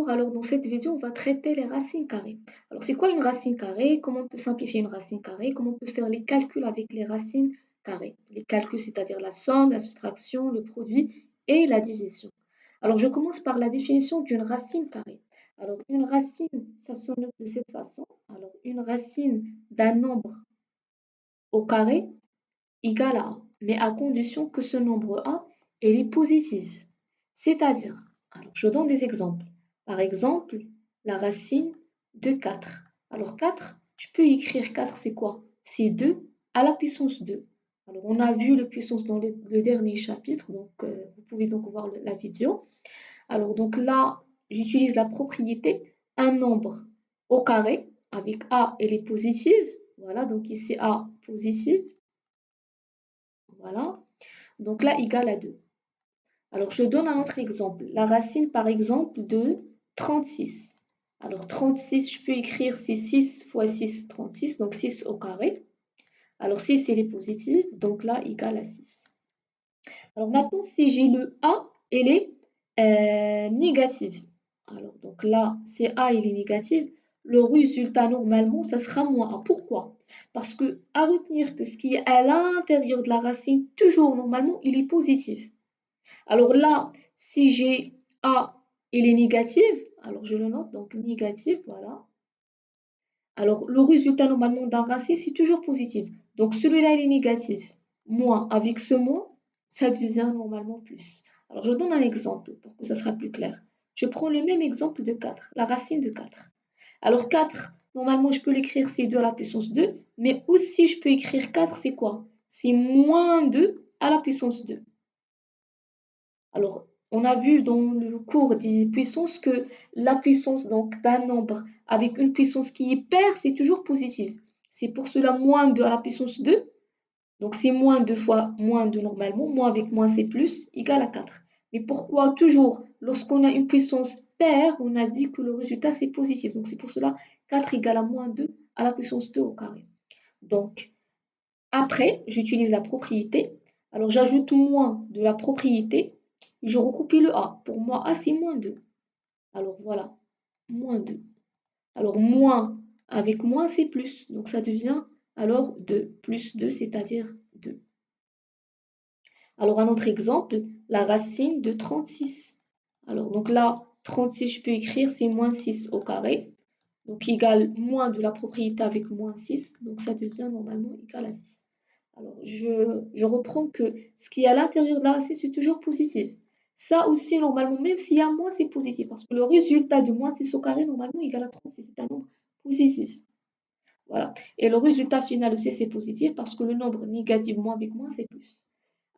Bonjour, alors dans cette vidéo, on va traiter les racines carrées. Alors c'est quoi une racine carrée? Comment on peut simplifier une racine carrée? Comment on peut faire les calculs avec les racines carrées? Les calculs, c'est-à-dire la somme, la soustraction, le produit et la division. Alors je commence par la définition d'une racine carrée. Alors une racine, ça se note de cette façon. Alors une racine d'un nombre au carré égale à A, mais à condition que ce nombre A, elle est positive. C'est-à-dire, alors je donne des exemples. Par exemple, la racine de 4. Alors 4, je peux écrire 4, c'est quoi? C'est 2 à la puissance 2. Alors on a vu la puissance dans le dernier chapitre, donc vous pouvez donc voir la vidéo. Alors donc là, j'utilise la propriété un nombre au carré, avec A, elle est positive. Voilà, donc ici A positive. Voilà. Donc là, égal à 2. Alors, je donne un autre exemple. La racine, par exemple, de 36. Alors, 36, je peux écrire, c'est 6 fois 6, 36, donc 6 au carré. Alors, 6, il est positif, donc là, égal à 6. Alors, maintenant, si j'ai le A, il est négative. Alors, donc là, si A, il est négatif, le résultat, normalement, ça sera moins A. Pourquoi? Parce que, à retenir que ce qui est à l'intérieur de la racine, toujours, normalement, il est positif. Alors là, si j'ai A, il est négatif, alors je le note, donc négatif, voilà. Alors le résultat normalement d'un racine, c'est toujours positif. Donc celui-là, il est négatif. Moins, avec ce moins, ça devient normalement plus. Alors je donne un exemple pour que ça sera plus clair. Je prends le même exemple de 4, la racine de 4. Alors 4, normalement je peux l'écrire, c'est 2 à la puissance 2, mais aussi je peux écrire 4, c'est quoi? C'est moins 2 à la puissance 2. Alors, on a vu dans le cours des puissances que la puissance donc d'un nombre avec une puissance qui est paire, c'est toujours positif. C'est pour cela moins 2 à la puissance 2. Donc c'est moins 2 fois moins 2 normalement. Moins avec moins c'est plus, égal à 4. Mais pourquoi toujours, lorsqu'on a une puissance paire, on a dit que le résultat c'est positif. Donc c'est pour cela 4 égale à moins 2 à la puissance 2 au carré. Donc après, j'utilise la propriété. Alors, j'ajoute moins de la propriété et je recopie le A. Pour moi, A, c'est moins 2. Alors, voilà, moins 2. Alors, moins avec moins, c'est plus. Donc, ça devient alors 2. Plus 2, c'est-à-dire 2. Alors, un autre exemple, la racine de 36. Alors, donc là, 36, je peux écrire, c'est moins 6 au carré. Donc, égal moins de la propriété avec moins 6. Donc, ça devient normalement égal à 6. Alors, je reprends que ce qui est à l'intérieur de la racine, c'est toujours positif. Ça aussi, normalement, même s'il y a moins, c'est positif. Parce que le résultat de moins 6 au carré, normalement, égal à 36. C'est un nombre positif. Voilà. Et le résultat final aussi, c'est positif parce que le nombre négatif moins avec moins, c'est plus.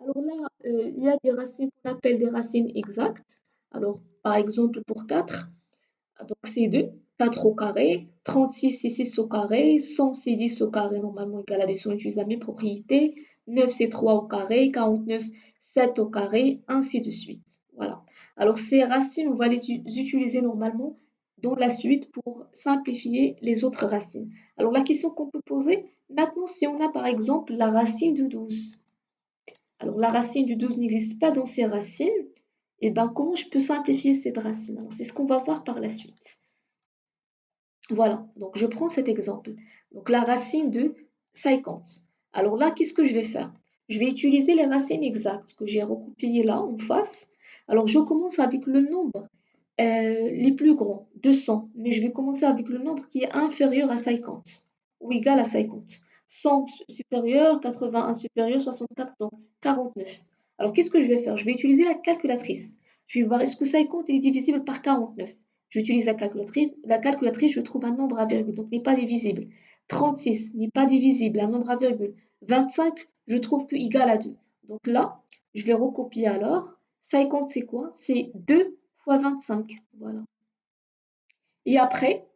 Alors là, il y a des racines qu'on appelle des racines exactes. Alors, par exemple, pour 4, donc c'est 2. 4 au carré, 36 c'est 6 au carré, 100 c'est 10 au carré, normalement égal à des on utilise la même propriété, 9 c'est 3 au carré, 49 7 au carré, ainsi de suite. Voilà. Alors ces racines, on va les utiliser normalement dans la suite pour simplifier les autres racines. Alors la question qu'on peut poser, maintenant si on a par exemple la racine de 12. Alors la racine de 12 n'existe pas dans ces racines, et bien comment je peux simplifier cette racine? Alors c'est ce qu'on va voir par la suite. Voilà, donc je prends cet exemple. Donc la racine de 50. Alors là, qu'est-ce que je vais faire? Je vais utiliser les racines exactes que j'ai recopiées là en face. Alors je commence avec le nombre les plus grands, 200, mais je vais commencer avec le nombre qui est inférieur à 50 ou égal à 50. 100 supérieur, 81 supérieur, 64, donc 49. Alors qu'est-ce que je vais faire? Je vais utiliser la calculatrice. Je vais voir est-ce que 50 est divisible par 49. J'utilise la calculatrice, je trouve un nombre à virgule, donc n'est pas divisible. 36 n'est pas divisible, un nombre à virgule. 25, je trouve que égal à 2. Donc là, je vais recopier alors. 50, c'est quoi? C'est 2 fois 25. Voilà. Et après,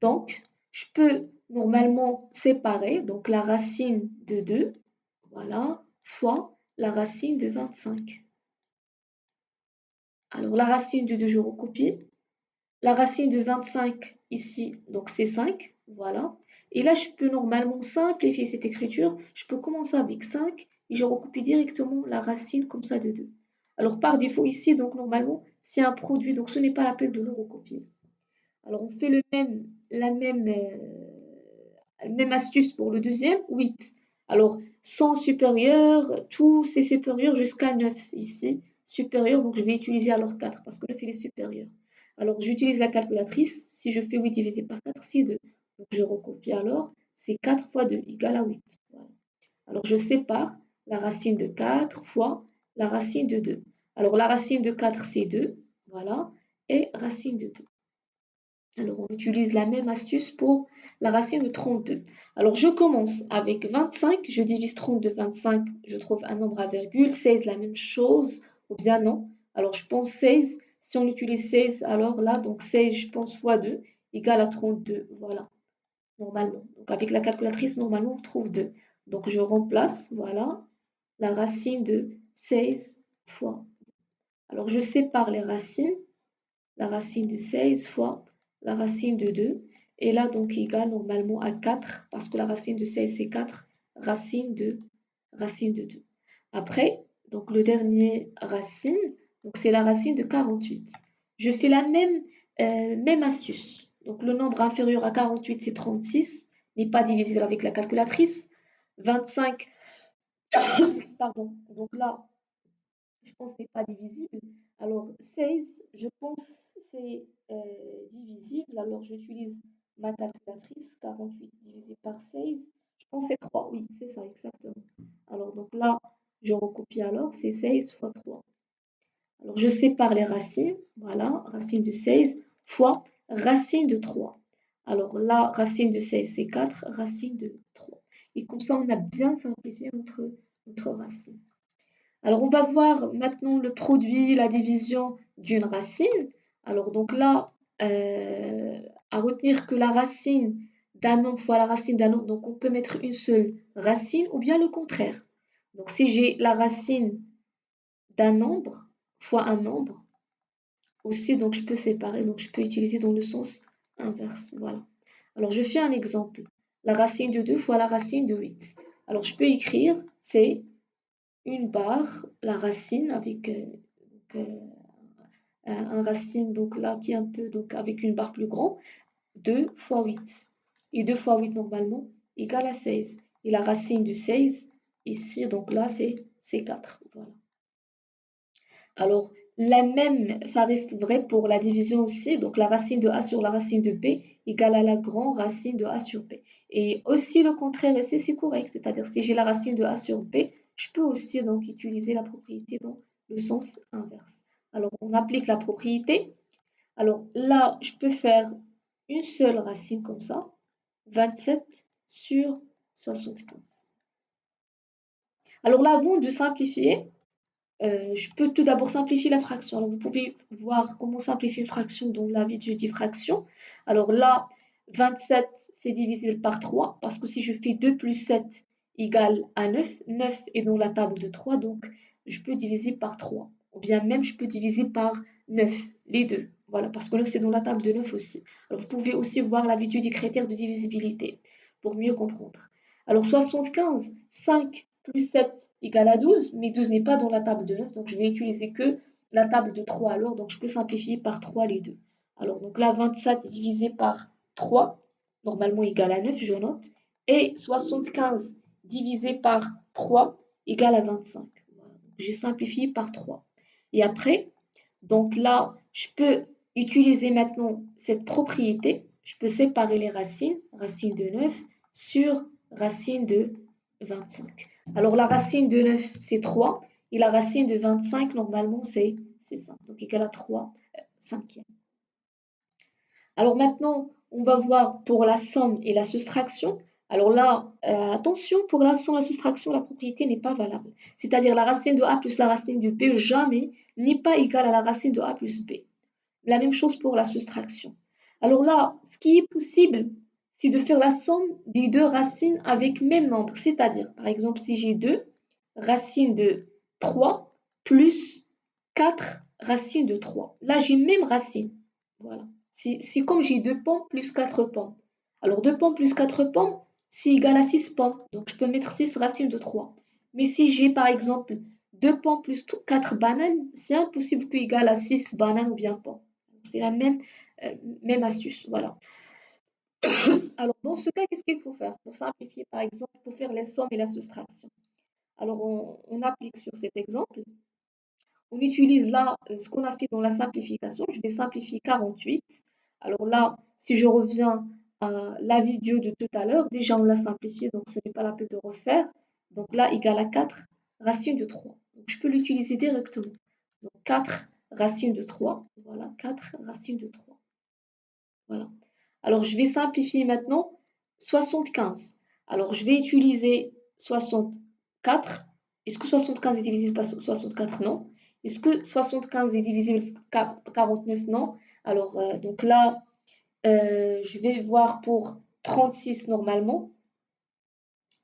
donc, je peux normalement séparer donc la racine de 2, voilà, fois la racine de 25. Alors, la racine de 2, je recopie. La racine de 25 ici, donc c'est 5, voilà. Et là, je peux normalement simplifier cette écriture. Je peux commencer avec 5 et je recopie directement la racine comme ça de 2. Alors par défaut ici, donc normalement, c'est un produit, donc ce n'est pas la peine de le recopier. Alors on fait la même astuce pour le deuxième, 8. Alors 100 supérieur, tout c'est supérieur jusqu'à 9 ici, supérieur, donc je vais utiliser alors 4 parce que 9 il est supérieur. Alors j'utilise la calculatrice, si je fais 8 divisé par 4, c'est 2. Donc je recopie alors, c'est 4 fois 2 égale à 8. Voilà. Alors je sépare la racine de 4 fois la racine de 2. Alors la racine de 4 c'est 2, voilà, et racine de 2. Alors, on utilise la même astuce pour la racine de 32. Alors, je commence avec 25, je divise 32, 25, je trouve un nombre à virgule, 16, la même chose, ou bien non. Alors, je pense 16, si on utilise 16, alors là, donc 16, je pense fois 2, égale à 32, voilà, normalement. Donc, avec la calculatrice, normalement, on trouve 2. Donc, je remplace, voilà, la racine de 16 fois. Alors, je sépare les racines, la racine de 16 fois la racine de 2. Et là, donc, égale normalement à 4, parce que la racine de 16, c'est 4, racine de 2. Après, donc, le dernier racine, donc c'est la racine de 48. Je fais la même astuce. Donc, le nombre inférieur à 48, c'est 36, n'est pas divisible avec la calculatrice. 25, pardon, donc là, je pense que n'est pas divisible. Alors 16, je pense c'est divisible. Alors j'utilise ma calculatrice, 48 divisé par 16. Je pense que c'est 3, oui, c'est ça exactement. Alors donc là, je recopie alors, c'est 16 fois 3. Alors je sépare les racines, voilà, racine de 16 fois racine de 3. Alors là, racine de 16, c'est 4, racine de 3. Et comme ça, on a bien simplifié notre racine. Alors, on va voir maintenant le produit, la division d'une racine. Alors, donc là, à retenir que la racine d'un nombre fois la racine d'un nombre, donc on peut mettre une seule racine ou bien le contraire. Donc, si j'ai la racine d'un nombre fois un nombre, aussi, donc je peux séparer, donc je peux utiliser dans le sens inverse. Voilà. Alors, je fais un exemple. La racine de 2 fois la racine de 8. Alors, je peux écrire, c'est une barre, la racine avec un racine donc là qui est un peu donc avec une barre plus grande, 2 fois 8. Et 2 fois 8 normalement égale à 16. Et la racine de 16 ici donc là c'est 4. Voilà. Alors la même, ça reste vrai pour la division aussi. Donc la racine de A sur la racine de B égale à la grande racine de A sur B. Et aussi le contraire ici c'est correct. C'est-à-dire si j'ai la racine de A sur B, je peux aussi donc utiliser la propriété dans le sens inverse. Alors on applique la propriété. Alors là, je peux faire une seule racine comme ça, 27 sur 75. Alors là, avant de simplifier, je peux tout d'abord simplifier la fraction. Alors vous pouvez voir comment simplifier une fraction dans la vidéo de fraction. Alors là, 27, c'est divisible par 3, parce que si je fais 2 plus 7 égale à 9, 9 est dans la table de 3, donc je peux diviser par 3. Ou bien même je peux diviser par 9, les deux. Voilà, parce que 9 c'est dans la table de 9 aussi. Alors vous pouvez aussi voir la vidéo des critères de divisibilité pour mieux comprendre. Alors 75, 5 plus 7 égale à 12, mais 12 n'est pas dans la table de 9, donc je vais utiliser que la table de 3 alors, donc je peux simplifier par 3 les deux. Alors donc là, 27 divisé par 3, normalement égal à 9, je note, et 75 divisé par 3 égale à 25. Voilà. J'ai simplifié par 3. Et après, donc là, je peux utiliser maintenant cette propriété, je peux séparer les racines, racine de 9 sur racine de 25. Alors la racine de 9, c'est 3, et la racine de 25, normalement, c'est 5. Donc égal à 3 cinquièmes. Alors maintenant, on va voir pour la somme et la soustraction. Alors là, attention, pour la somme et la soustraction, la propriété n'est pas valable. C'est-à-dire la racine de A plus la racine de B jamais n'est pas égale à la racine de A plus B. La même chose pour la soustraction. Alors là, ce qui est possible, c'est de faire la somme des deux racines avec même nombre. C'est-à-dire, par exemple, si j'ai 2 racines de 3 plus 4 racines de 3. Là, j'ai même racine. Voilà. C'est comme j'ai 2 pommes plus 4 pommes. Alors 2 pommes plus 4 pommes, c'est égal à 6 pommes. Donc je peux mettre 6 racines de 3. Mais si j'ai par exemple 2 pommes plus 4 bananes, c'est impossible que égale à 6 bananes ou bien pommes. C'est la même astuce, voilà. Alors, dans ce cas, qu'est-ce qu'il faut faire? Pour simplifier, par exemple, pour faire les sommes et la soustraction. Alors, on applique sur cet exemple. On utilise là ce qu'on a fait dans la simplification. Je vais simplifier 48. Alors là, si je reviens à la vidéo de tout à l'heure, déjà on l'a simplifié, donc ce n'est pas la peine de refaire. Donc là, égal à 4 racines de 3. Donc je peux l'utiliser directement. Donc 4 racines de 3. Voilà, 4 racines de 3. Voilà. Alors je vais simplifier maintenant 75. Alors je vais utiliser 64. Est-ce que 75 est divisible par 64? Non. Est-ce que 75 est divisible par 49? Non. Alors donc là, je vais voir pour 36 normalement.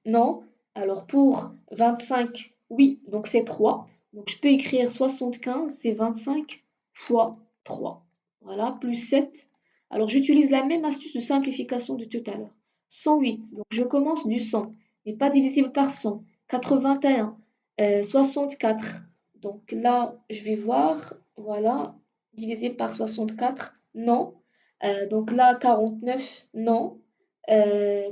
Non. Alors pour 25, oui, donc c'est 3. Donc je peux écrire 75, c'est 25 fois 3. Voilà, plus 7. Alors j'utilise la même astuce de simplification de tout à l'heure. 108, donc je commence du 100, n'est pas divisible par 100. 81, 64. Donc là, je vais voir, voilà, divisé par 64, non. Donc là, 49, non.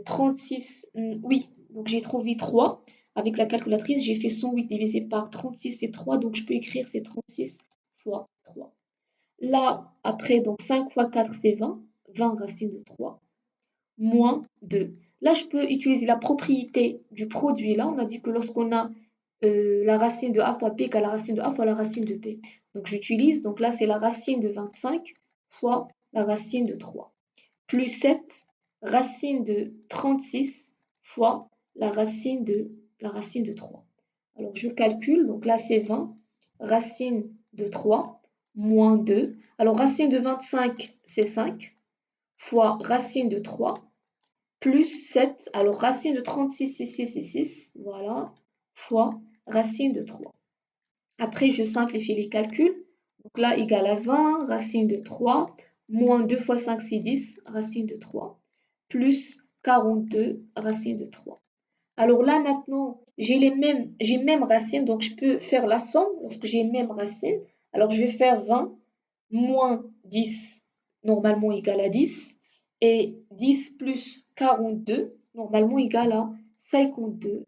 36, oui. Donc j'ai trouvé 3. Avec la calculatrice, j'ai fait 108 divisé par 36, c'est 3. Donc je peux écrire c'est 36 fois 3. Là, après, donc 5 fois 4, c'est 20. 20 racines de 3 moins 2. Là, je peux utiliser la propriété du produit. Là, on a dit que lorsqu'on a la racine de a fois p égale la racine de a fois la racine de p. Donc j'utilise, donc là, c'est la racine de 25 fois la racine de 3. Plus 7 racine de 36 fois la racine de 3. Alors je calcule, donc là c'est 20, racine de 3 moins 2. Alors racine de 25 c'est 5 fois racine de 3 plus 7. Alors racine de 36 c'est 6 c'est 6, voilà, fois racine de 3. Après je simplifie les calculs. Donc là égal à 20, racine de 3, moins 2 fois 5 c'est 10, racine de 3, plus 42, racine de 3. Alors là, maintenant, j'ai même racines, donc je peux faire la somme lorsque j'ai même racines. Alors, je vais faire 20 moins 10, normalement égal à 10, et 10 plus 42, normalement égal à 52,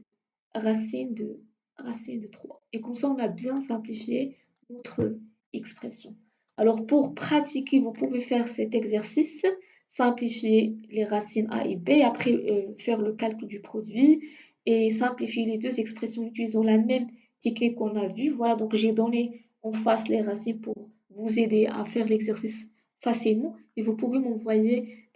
racine de, racine de 3. Et comme ça, on a bien simplifié notre expression. Alors, pour pratiquer, vous pouvez faire cet exercice, simplifier les racines a et b, après faire le calcul du produit et simplifier les deux expressions en utilisant la même technique qu'on a vue. Voilà, donc j'ai donné en face les racines pour vous aider à faire l'exercice facilement et vous pouvez m'envoyer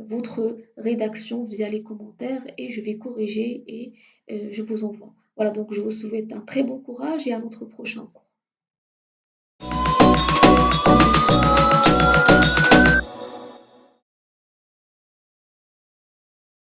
votre rédaction via les commentaires et je vais corriger et je vous envoie. Voilà, donc je vous souhaite un très bon courage et à notre prochain cours.